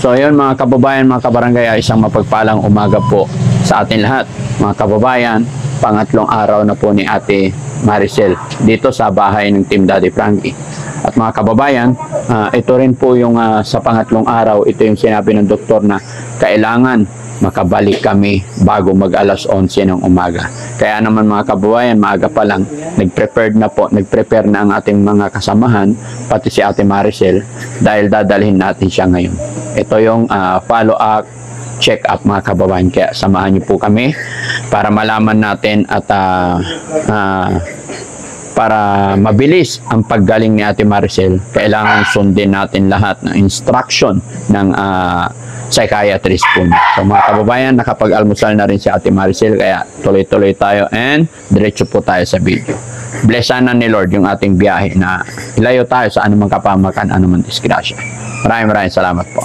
So yun mga kababayan, mga kabarangay, ay isang mapagpalang umaga po sa atin lahat. Mga kababayan, pangatlong araw na po ni Ate Maricel dito sa bahay ng Team Daddy Frankie. At mga kababayan, ito rin po yung sa pangatlong araw, ito yung sinabi ng doktor na kailangan makabalik kami bago mag alas 11 ng umaga. Kaya naman mga kababayan, maaga pa lang, nag-prepare na ang ating mga kasamahan, pati si Ate Maricel, dahil dadalhin natin siya ngayon. Ito yung follow-up, check-up mga kababayan. Kaya samahan niyo po kami para malaman natin at para mabilis ang paggaling ni Ate Maricel, kailangan sundin natin lahat ng instruction ng psychiatrist po niya. So mga kababayan, nakapag-almusal na rin si Ate Maricel, kaya tuloy-tuloy tayo and diretso po tayo sa video. Blessan na ni Lord yung ating biyahe na ilayo tayo sa anumang kapamakan, anumang disgrasya. Maraming salamat po.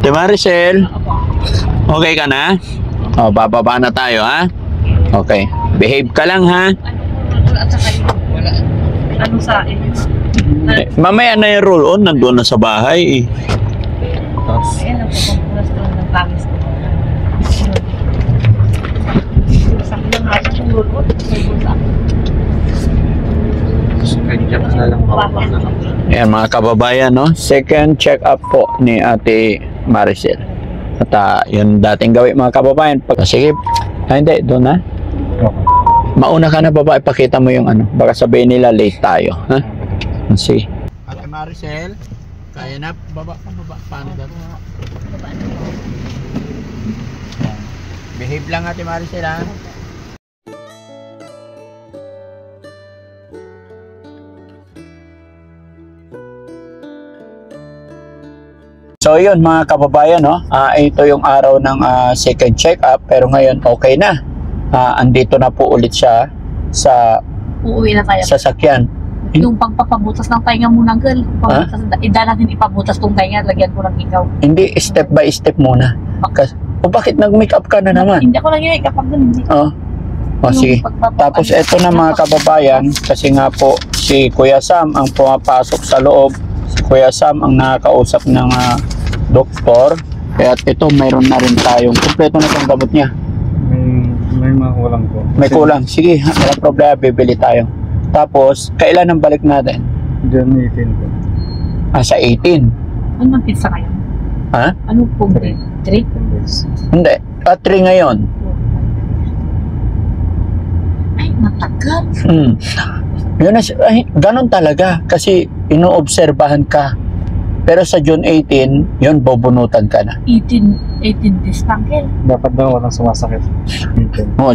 Ate Maricel, okay ka na? O, bababa na tayo, ha? Okay. Behave ka lang, ha? Ano sa akin? Mamaya na yung roll-on, nandun na sa bahay, eh. Ayan ang pagpapulas ko ng pangis ko. Sakit lang nga sa roll-on. Ayan mga kababayan, no? Second check-up po ni Ate Maricel. At yun dating gawin mga kababayan. Sige, hindi, doon na. Mauna ka na baba, ipakita mo yung ano. Baka sabihin nila late tayo. Ha? Sige. Ate Maricel, kaya na, baba ka, baba. Paano daw? Behave lang Ate Maricel, ha? So yun mga kababayan, no? Ito yung araw ng second check-up, pero ngayon okay na. Andito na po ulit siya sa Uuwi na tayo. sasakyan. Yung pagpapabutas ng tainga muna, girl. Ida natin ipabutas tong tainga, lagyan ko ng ikaw. Hindi, step by step muna. Bakit nag-make up ka na naman? Hindi ako lang yun, kapag doon. Sige. Tapos ito na mga kababayan, kasi nga po si Kuya Sam ang pumapasok sa loob. Si Kuya Sam ang nakakausap ng doktor. Kaya ito, mayroon na rin tayong kumpleto na itong gamot niya. May mga kulang po. May kulang. Sige, walang problema, bibili tayo. Tapos, kailan ang balik natin? June 18 po. Sa 18. Ano ang pizza ngayon? Ha? Ano pong date? 3? Hindi. 3 ngayon. Ay, matagal. Yun na, ganun talaga. Kasi inoobserbahan ka. Pero sa June 18, yun, bobunutan ka na. 18 days lang, Kel. Dapat daw walang sumasakit.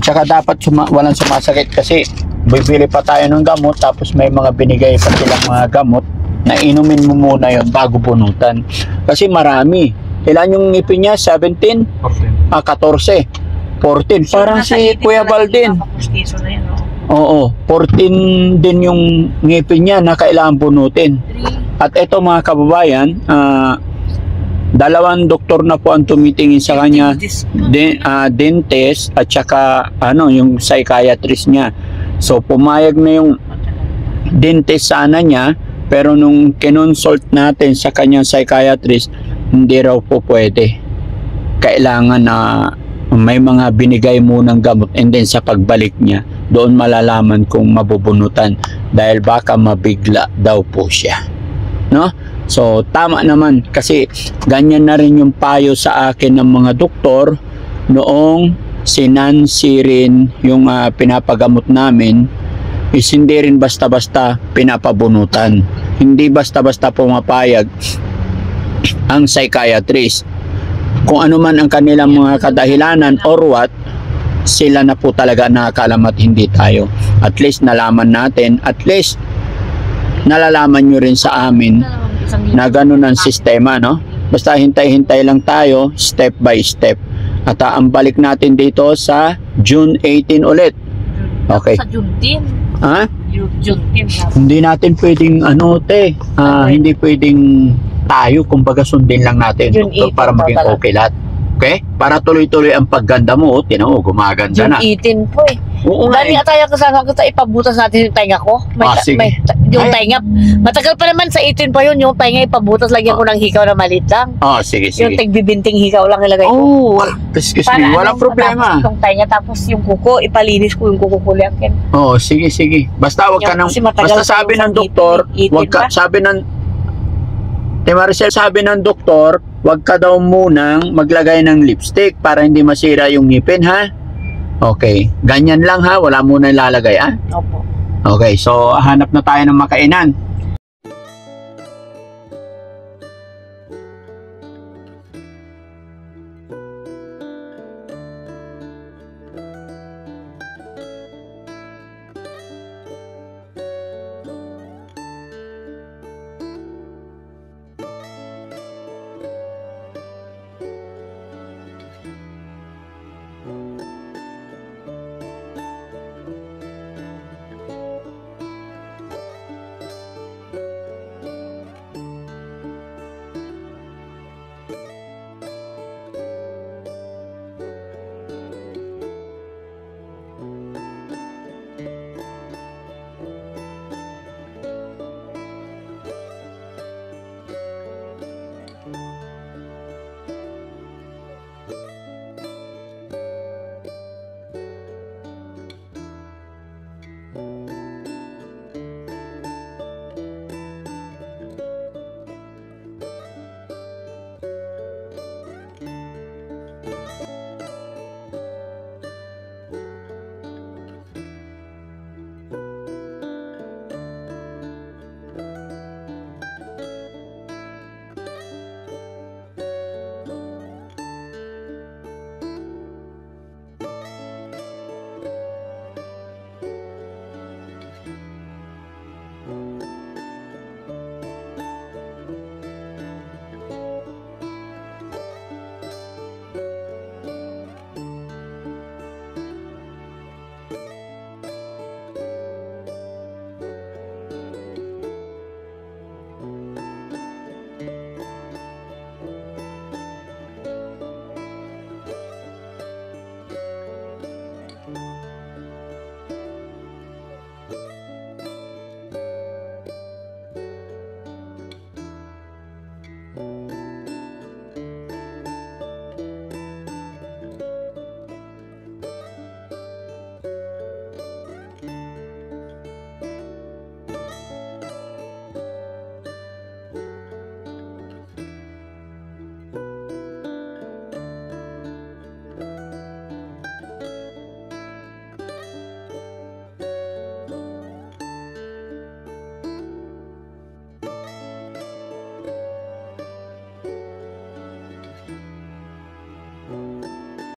Tsaka dapat walang sumasakit kasi bibili pa tayo ng gamot, tapos may mga binigay pa silang mga gamot na inumin mo muna yon bago bunutan. Kasi marami. Ilan yung ngipin niya? 17? 14. 14. Parang si Kuya Bal din. Oo, 14 din yung ngipin niya na kailangan bunutin. At ito mga kababayan, Dalawang doktor na po ang tumitingin sa kanya, dentist at saka yung psychiatrist niya. So pumayag na yung dentist sana niya, pero nung kinonsult natin sa kanyang psychiatrist, hindi raw po pwede. Kailangan na may mga binigay munang gamot, and then sa pagbalik niya, doon malalaman kung mabubunutan dahil baka mabigla daw po siya. No? So tama naman, kasi ganyan na rin yung payo sa akin ng mga doktor noong si rin yung pinapagamot namin, is hindi rin basta-basta pinapabunutan. Hindi basta-basta pumapayag ang psychiatrist. Kung ano man ang kanilang mga kadahilanan or what, sila na po talaga nakakalamat, hindi tayo. At least nalaman natin, at least nalalaman nyo rin sa amin na ganun ang sistema, no? Basta hintay-hintay lang tayo, step by step. At ang balik natin dito sa June 18 ulit. Okay. Sa June 10. Ha? June 10. Hindi natin pwedeng hindi pwedeng tayo, kumbaga sundin lang natin June doktor, 18 para maging pala. okay lahat. Okay? Para tuloy-tuloy ang pagganda mo, tinan mo, gumaganda June na. 18 po eh. Oo nga Dami eh. tayo kasama ko sa ipabutas natin yung tainga ko. Sige. Yung Ay. tainga. Matagal pa naman sa 18 pa yun. Yung tainga ipabutas, lagyan ko ng hikaw na maliit lang. Oh, sige, Yung sige. tigbibinting hikaw lang ilagay ko. Oh, excuse me, walang problema. Yung tainga, tapos yung kuko, ipalinis ko yung kuko ko liakin. Oh, sige, sige. Basta wag ka Yung- nang, kasi matagal basta sabi pa yung ng doktor, 18 wag ka, pa. sabi ng, Maricel, sabi ng doktor, wag ka daw munang maglagay ng lipstick para hindi masira yung ngipin, ha? Okay. Ganyan lang, ha? Wala muna ilalagay, ha? Opo. Okay, so hanap na tayo ng makainan.